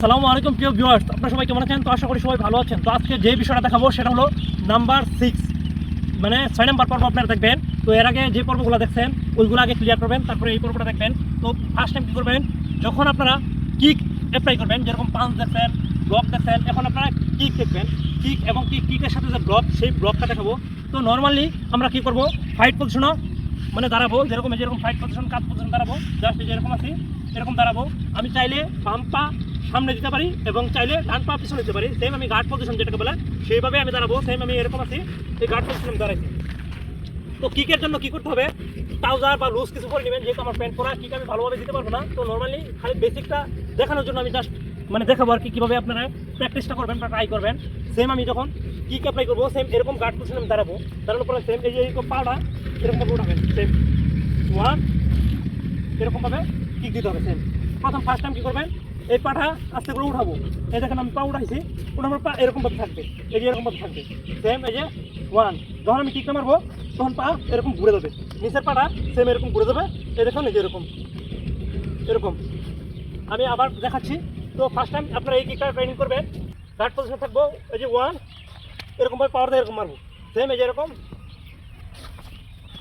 আসসালামু আলাইকুম প্রিয় ভিউয়ার্স, আপনারা সবাই কেমন আছেন? তো আশা করি সবাই ভালো আছেন। তো আজকে যে বিষয়টা দেখাবো সেটা হলো নাম্বার 6, মানে 6 নাম্বার পর্ব আপনারা দেখবেন। তো এর আগে যে পর্বগুলো দেখছেন ওইগুলো আগে ক্লিয়ার করবেন, তারপরে এই পর্বটা দেখবেন। তো ফার্স্ট টাইম কী করবেন, যখন আপনারা কিক অ্যাপ্লাই করবেন, যেরকম পাঞ্চ দেখছেন, ব্লক দেখছেন, এখন আপনারা কিক দেখবেন। কিক এবং কিকের সাথে যে ব্লক, সেই ব্লকটা দেখাবো। তো নর্মালি আমরা কী করবো, ফাইট পজিশনও মানে দাঁড়াবো, যেরকম ফাইট পজিশন, কাজ পজিশন দাঁড়াবো, জাস্ট যেরকম আছি এরকম দাঁড়াবো। আমি চাইলে বাম পা সামনে দিতে পারি এবং চাইলে ডান পা পিছনে দিতে পারি। সেম আমি গার্ড পজিশন যেটাকে বলে সেইভাবে আমি দাঁড়াবো। সেম আমি এরকম আছি, এই গার্ড পজিশন দাঁড়াইছি। তো কিকের জন্য কী করতে হবে, ট্রাউজার বা লুজ কিছু করে নেবেন, যেহেতু আমার প্যান্ট পরা, কিক আমি ভালোভাবে দিতে পারবো না। তো নর্মালি খালি বেসিকটা দেখানোর জন্য আমি জাস্ট মানে দেখাবো আর কি, কীভাবে আপনারা প্র্যাকটিসটা করবেন বা ট্রাই করবেন। সেম আমি যখন কিক অ্যাপ্লাই করবো, সেম এরকম গার্ড পজিশন আমি দাঁড়াবো। দাঁড়ানোর পরে সেম এই যে এরকম পাটা এরকমভাবে উঠাবেন। সেম ওয়ান, এরকমভাবে কিক দিতে হবে। সেম প্রথম ফার্স্ট টাইম কী করবেন, এই পাটা আস্তে করে উঠাবো। এই দেখেন আমি পা উঠাইছি, উঠানোর পা এরকমভাবে থাকবে, এই যে এরকমভাবে থাকবে। সেম এই যে ওয়ান, যখন আমি কিকটা মারবো তখন পা এরকম ঘুরে যাবে, নিচের পাটা সেম এরকম ঘুরে যাবে। এই দেখুন এই যে এরকম এরকম আমি আবার দেখাচ্ছি। তো ফার্স্ট টাইম আপনারা এই কিকটা ট্রেনিং করবেন, গার্ড পজিশন থাকবো। এই যে ওয়ান, এরকমভাবে পাওয়ার দিয়ে এরকম মারবো। সেম এই যে এরকম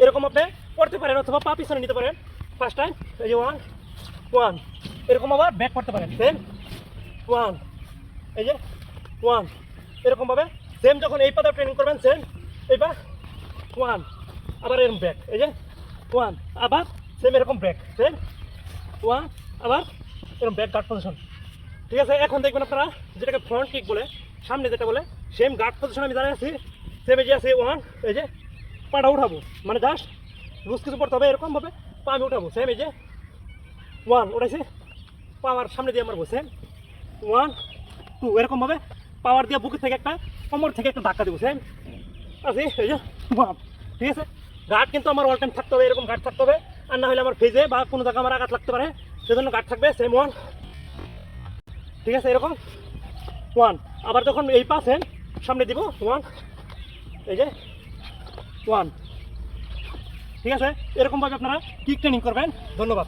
এরকম আপনি করতে পারেন, অথবা পা পিছনে নিতে পারেন। ফার্স্ট টাইম এই যে ওয়ান ওয়ান, এরকম আবার ব্যাক করতে পারেন। সেম ওয়ান, এই যে ওয়ান, এরকমভাবে সেম যখন এই পাতা ট্রেনিং করবেন, সেম এই পা ওয়ান, আবার এরকম ব্যাক, এই যে ওয়ান, আবার সেম এরকম ব্যাক, সেম ওয়ান, আবার এরকম ব্যাক গার্ড পজিশন। ঠিক আছে, এখন দেখবেন আপনারা যেটাকে ফ্রন্ট কিক বলে, সামনে যেটা বলে, সেম গার্ড পজিশন আমি দাঁড়িয়ে আছি। সেম এই যে আছে ওয়ান, এই যে পাটা উঠাবো, মানে জাস্ট লুজ কিছু পড়তে হবে, এরকমভাবে পা আমি উঠাবো। সেম এই যে ওয়ান উঠাইছি, পাওয়ার সামনে দিয়ে মারবো। সেম ওয়ান টু, এরকমভাবে পাওয়ার দিয়ে বুকের থেকে একটা, কোমর থেকে একটা ধাক্কা দেবো। সেম আছে এই যে ওয়ান। ঠিক আছে, গার্ড কিন্তু আমার অল টাইম থাকতে হবে, এরকম গার্ড থাকতে হবে, আর না হলে আমার ফেজে বা কোনো জায়গায় আমার আঘাত লাগতে পারে, সেজন্য গার্ড থাকবে। সেম ওয়ান, ঠিক আছে, এরকম ওয়ান। আবার যখন এই পা সেম সামনে দিব, ওয়ান, এই যে ওয়ান। ঠিক আছে, এরকমভাবে আপনারা কিক ট্রেনিং করবেন। ধন্যবাদ।